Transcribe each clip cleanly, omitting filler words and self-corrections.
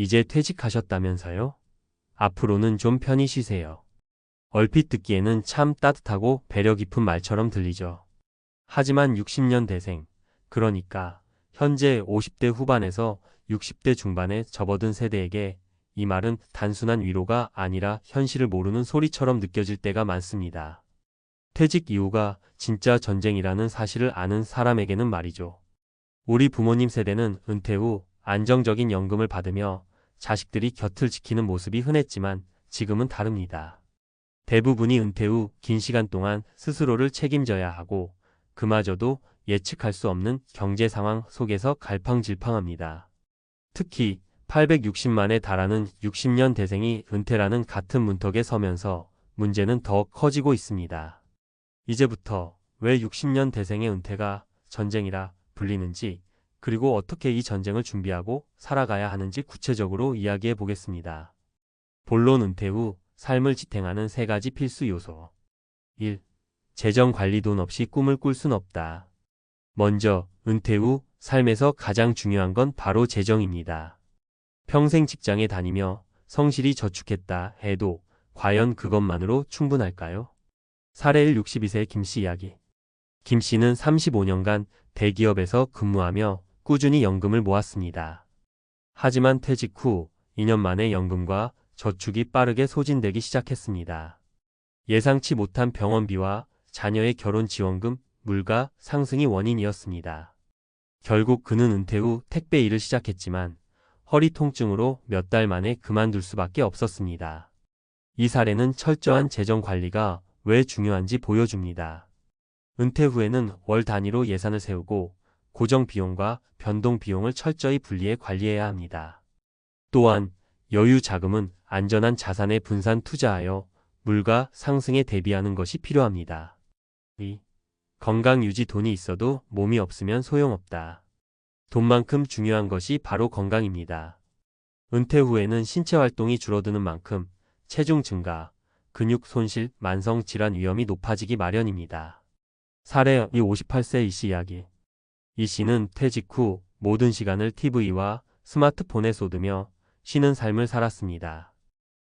이제 퇴직하셨다면서요? 앞으로는 좀 편히 쉬세요. 얼핏 듣기에는 참 따뜻하고 배려 깊은 말처럼 들리죠. 하지만 60년 대생, 그러니까 현재 50대 후반에서 60대 중반에 접어든 세대에게 이 말은 단순한 위로가 아니라 현실을 모르는 소리처럼 느껴질 때가 많습니다. 퇴직 이후가 진짜 전쟁이라는 사실을 아는 사람에게는 말이죠. 우리 부모님 세대는 은퇴 후 안정적인 연금을 받으며 자식들이 곁을 지키는 모습이 흔했지만 지금은 다릅니다. 대부분이 은퇴 후 긴 시간 동안 스스로를 책임져야 하고 그마저도 예측할 수 없는 경제 상황 속에서 갈팡질팡합니다. 특히 860만에 달하는 60년 대생이 은퇴라는 같은 문턱에 서면서 문제는 더 커지고 있습니다. 이제부터 왜 60년 대생의 은퇴가 전쟁이라 불리는지, 그리고 어떻게 이 전쟁을 준비하고 살아가야 하는지 구체적으로 이야기해 보겠습니다. 본론 은퇴 후 삶을 지탱하는 세 가지 필수 요소. 1. 재정 관리. 돈 없이 꿈을 꿀 순 없다. 먼저 은퇴 후 삶에서 가장 중요한 건 바로 재정입니다. 평생 직장에 다니며 성실히 저축했다 해도 과연 그것만으로 충분할까요? 사례 1. 62세 김씨 이야기. 김씨는 35년간 대기업에서 근무하며 꾸준히 연금을 모았습니다. 하지만 퇴직 후 2년 만에 연금과 저축이 빠르게 소진되기 시작했습니다. 예상치 못한 병원비와 자녀의 결혼 지원금, 물가 상승이 원인이었습니다. 결국 그는 은퇴 후 택배 일을 시작했지만 허리 통증으로 몇 달 만에 그만둘 수밖에 없었습니다. 이 사례는 철저한 재정 관리가 왜 중요한지 보여줍니다. 은퇴 후에는 월 단위로 예산을 세우고 고정 비용과 변동 비용을 철저히 분리해 관리해야 합니다. 또한 여유 자금은 안전한 자산에 분산 투자하여 물가 상승에 대비하는 것이 필요합니다. 2. 건강 유지. 돈이 있어도 몸이 없으면 소용없다. 돈만큼 중요한 것이 바로 건강입니다. 은퇴 후에는 신체 활동이 줄어드는 만큼 체중 증가, 근육 손실, 만성 질환 위험이 높아지기 마련입니다. 사례 58세 이씨 이야기. 이 씨는 퇴직 후 모든 시간을 TV와 스마트폰에 쏟으며 쉬는 삶을 살았습니다.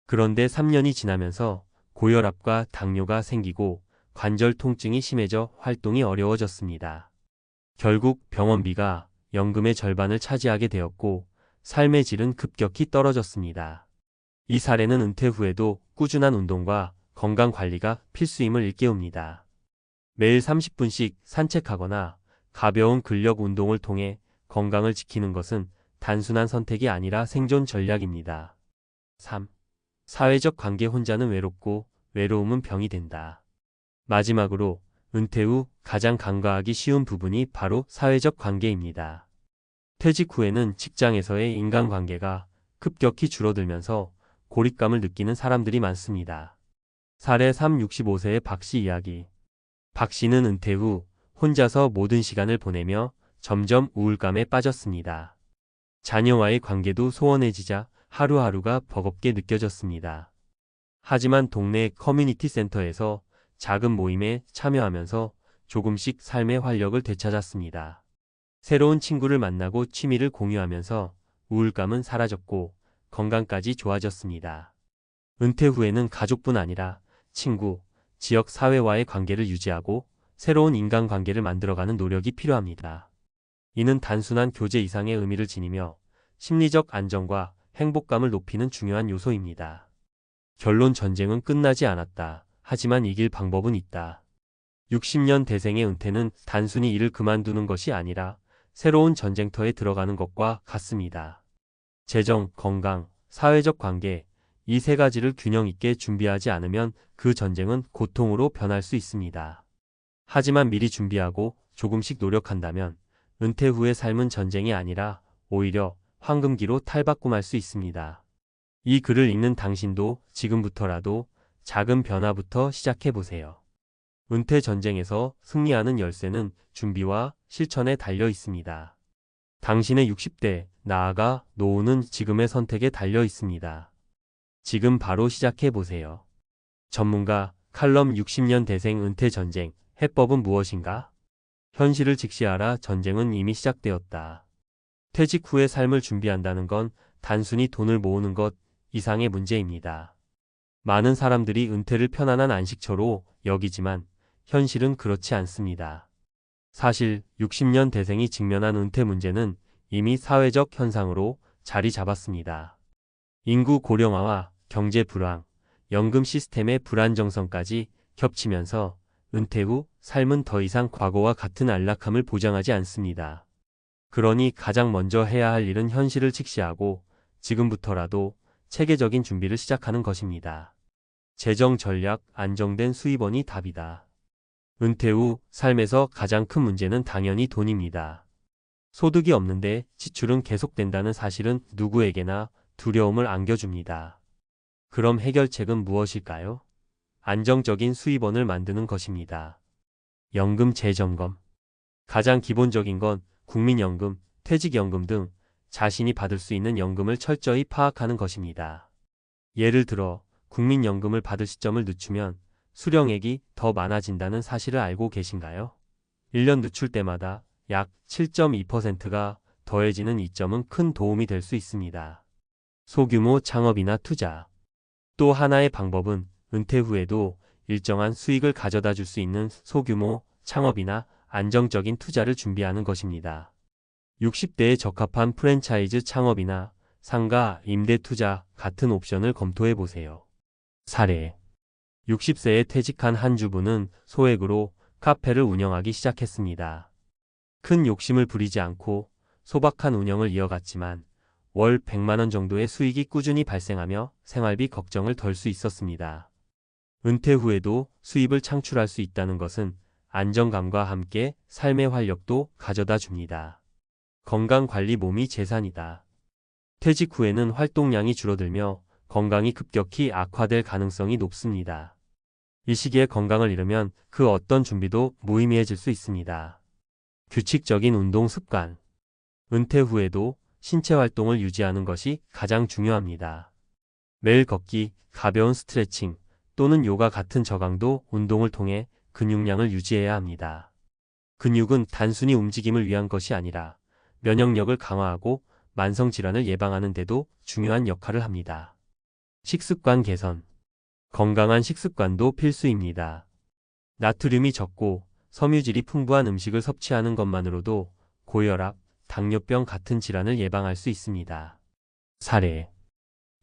그런데 3년이 지나면서 고혈압과 당뇨가 생기고 관절 통증이 심해져 활동이 어려워졌습니다. 결국 병원비가 연금의 절반을 차지하게 되었고 삶의 질은 급격히 떨어졌습니다. 이 사례는 은퇴 후에도 꾸준한 운동과 건강 관리가 필수임을 일깨웁니다. 매일 30분씩 산책하거나 가벼운 근력 운동을 통해 건강을 지키는 것은 단순한 선택이 아니라 생존 전략입니다. 3. 사회적 관계. 혼자는 외롭고 외로움은 병이 된다. 마지막으로 은퇴 후 가장 간과하기 쉬운 부분이 바로 사회적 관계입니다. 퇴직 후에는 직장에서의 인간관계가 급격히 줄어들면서 고립감을 느끼는 사람들이 많습니다. 사례 3. 65세의 박 씨 이야기. 박 씨는 은퇴 후 혼자서 모든 시간을 보내며 점점 우울감에 빠졌습니다. 자녀와의 관계도 소원해지자 하루하루가 버겁게 느껴졌습니다. 하지만 동네 커뮤니티 센터에서 작은 모임에 참여하면서 조금씩 삶의 활력을 되찾았습니다. 새로운 친구를 만나고 취미를 공유하면서 우울감은 사라졌고 건강까지 좋아졌습니다. 은퇴 후에는 가족뿐 아니라 친구, 지역 사회와의 관계를 유지하고 새로운 인간관계를 만들어가는 노력이 필요합니다. 이는 단순한 교제 이상의 의미를 지니며 심리적 안정과 행복감을 높이는 중요한 요소입니다. 결론. 전쟁은 끝나지 않았다. 하지만 이길 방법은 있다. 60년 대생의 은퇴는 단순히 일을 그만두는 것이 아니라 새로운 전쟁터에 들어가는 것과 같습니다. 재정, 건강, 사회적 관계, 이 세 가지를 균형 있게 준비하지 않으면 그 전쟁은 고통으로 변할 수 있습니다. 하지만 미리 준비하고 조금씩 노력한다면 은퇴 후의 삶은 전쟁이 아니라 오히려 황금기로 탈바꿈할 수 있습니다. 이 글을 읽는 당신도 지금부터라도 작은 변화부터 시작해보세요. 은퇴 전쟁에서 승리하는 열쇠는 준비와 실천에 달려 있습니다. 당신의 60대, 나아가 노후는 지금의 선택에 달려 있습니다. 지금 바로 시작해보세요. 전문가 칼럼. 60년 대생 은퇴 전쟁, 해법은 무엇인가? 현실을 직시하라. 전쟁은 이미 시작되었다. 퇴직 후의 삶을 준비한다는 건 단순히 돈을 모으는 것 이상의 문제입니다. 많은 사람들이 은퇴를 편안한 안식처로 여기지만 현실은 그렇지 않습니다. 사실 60년 대생이 직면한 은퇴 문제는 이미 사회적 현상으로 자리 잡았습니다. 인구 고령화와 경제 불황, 연금 시스템의 불안정성까지 겹치면서 은퇴 후 삶은 더 이상 과거와 같은 안락함을 보장하지 않습니다. 그러니 가장 먼저 해야 할 일은 현실을 직시하고 지금부터라도 체계적인 준비를 시작하는 것입니다. 재정 전략, 안정된 수입원이 답이다. 은퇴 후 삶에서 가장 큰 문제는 당연히 돈입니다. 소득이 없는데 지출은 계속된다는 사실은 누구에게나 두려움을 안겨줍니다. 그럼 해결책은 무엇일까요? 안정적인 수입원을 만드는 것입니다. 연금 재점검. 가장 기본적인 건 국민연금, 퇴직연금 등 자신이 받을 수 있는 연금을 철저히 파악하는 것입니다. 예를 들어 국민연금을 받을 시점을 늦추면 수령액이 더 많아진다는 사실을 알고 계신가요? 1년 늦출 때마다 약 7.2%가 더해지는 이점은 큰 도움이 될 수 있습니다. 소규모 창업이나 투자. 또 하나의 방법은 은퇴 후에도 일정한 수익을 가져다 줄 수 있는 소규모 창업이나 안정적인 투자를 준비하는 것입니다. 60대에 적합한 프랜차이즈 창업이나 상가, 임대 투자 같은 옵션을 검토해 보세요. 사례. 60세에 퇴직한 한 주부는 소액으로 카페를 운영하기 시작했습니다. 큰 욕심을 부리지 않고 소박한 운영을 이어갔지만 월 100만 원 정도의 수익이 꾸준히 발생하며 생활비 걱정을 덜 수 있었습니다. 은퇴 후에도 수입을 창출할 수 있다는 것은 안정감과 함께 삶의 활력도 가져다 줍니다. 건강관리 몸이 재산이다. 퇴직 후에는 활동량이 줄어들며 건강이 급격히 악화될 가능성이 높습니다. 이 시기에 건강을 잃으면 그 어떤 준비도 무의미해질 수 있습니다. 규칙적인 운동 습관. 은퇴 후에도 신체 활동을 유지하는 것이 가장 중요합니다. 매일 걷기, 가벼운 스트레칭 또는 요가 같은 저강도 운동을 통해 근육량을 유지해야 합니다. 근육은 단순히 움직임을 위한 것이 아니라 면역력을 강화하고 만성질환을 예방하는 데도 중요한 역할을 합니다. 식습관 개선. 건강한 식습관도 필수입니다. 나트륨이 적고 섬유질이 풍부한 음식을 섭취하는 것만으로도 고혈압, 당뇨병 같은 질환을 예방할 수 있습니다. 사례.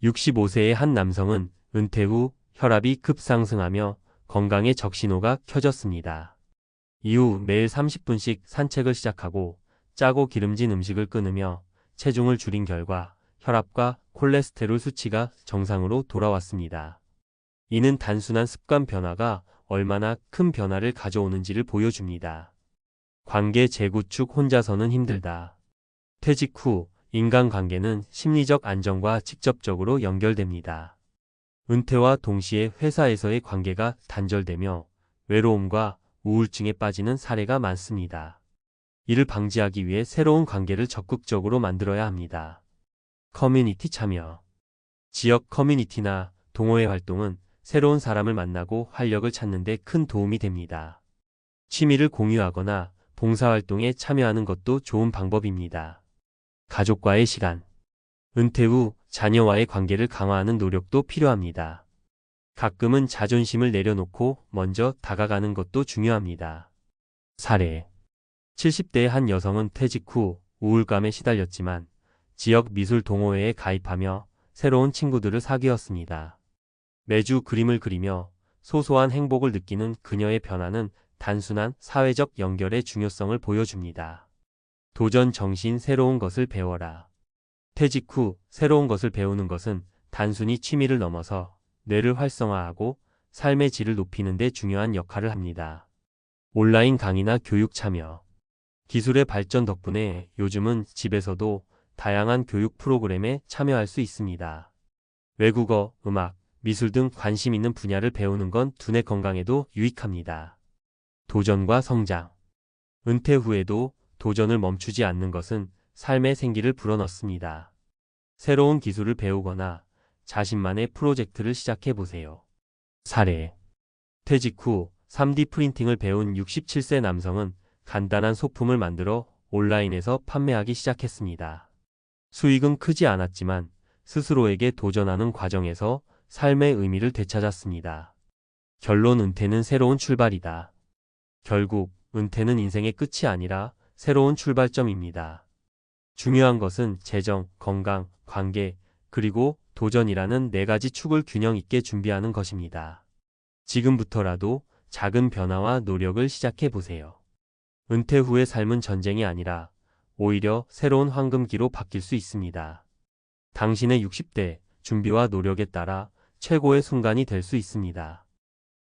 65세의 한 남성은 은퇴 후 혈압이 급상승하며 건강에 적신호가 켜졌습니다. 이후 매일 30분씩 산책을 시작하고 짜고 기름진 음식을 끊으며 체중을 줄인 결과 혈압과 콜레스테롤 수치가 정상으로 돌아왔습니다. 이는 단순한 습관 변화가 얼마나 큰 변화를 가져오는지를 보여줍니다. 관계 재구축. 혼자서는 힘들다. 퇴직 후 인간관계는 심리적 안정과 직접적으로 연결됩니다. 은퇴와 동시에 회사에서의 관계가 단절되며 외로움과 우울증에 빠지는 사례가 많습니다. 이를 방지하기 위해 새로운 관계를 적극적으로 만들어야 합니다. 커뮤니티 참여. 지역 커뮤니티나 동호회 활동은 새로운 사람을 만나고 활력을 찾는 데 큰 도움이 됩니다. 취미를 공유하거나 봉사활동에 참여하는 것도 좋은 방법입니다. 가족과의 시간. 은퇴 후 자녀와의 관계를 강화하는 노력도 필요합니다. 가끔은 자존심을 내려놓고 먼저 다가가는 것도 중요합니다. 사례. 70대의 한 여성은 퇴직 후 우울감에 시달렸지만 지역 미술 동호회에 가입하며 새로운 친구들을 사귀었습니다. 매주 그림을 그리며 소소한 행복을 느끼는 그녀의 변화는 단순한 사회적 연결의 중요성을 보여줍니다. 도전 정신. 새로운 것을 배워라. 퇴직 후 새로운 것을 배우는 것은 단순히 취미를 넘어서 뇌를 활성화하고 삶의 질을 높이는 데 중요한 역할을 합니다. 온라인 강의나 교육 참여. 기술의 발전 덕분에 요즘은 집에서도 다양한 교육 프로그램에 참여할 수 있습니다. 외국어, 음악, 미술 등 관심 있는 분야를 배우는 건 두뇌 건강에도 유익합니다. 도전과 성장. 은퇴 후에도 도전을 멈추지 않는 것은 삶의 생기를 불어넣습니다. 새로운 기술을 배우거나 자신만의 프로젝트를 시작해 보세요. 사례. 퇴직 후 3D 프린팅을 배운 67세 남성은 간단한 소품을 만들어 온라인에서 판매하기 시작했습니다. 수익은 크지 않았지만 스스로에게 도전하는 과정에서 삶의 의미를 되찾았습니다. 결론 은퇴는 새로운 출발이다. 결국 은퇴는 인생의 끝이 아니라 새로운 출발점입니다. 중요한 것은 재정, 건강, 관계, 그리고 도전이라는 네 가지 축을 균형 있게 준비하는 것입니다. 지금부터라도 작은 변화와 노력을 시작해 보세요. 은퇴 후의 삶은 전쟁이 아니라 오히려 새로운 황금기로 바뀔 수 있습니다. 당신의 60대 준비와 노력에 따라 최고의 순간이 될 수 있습니다.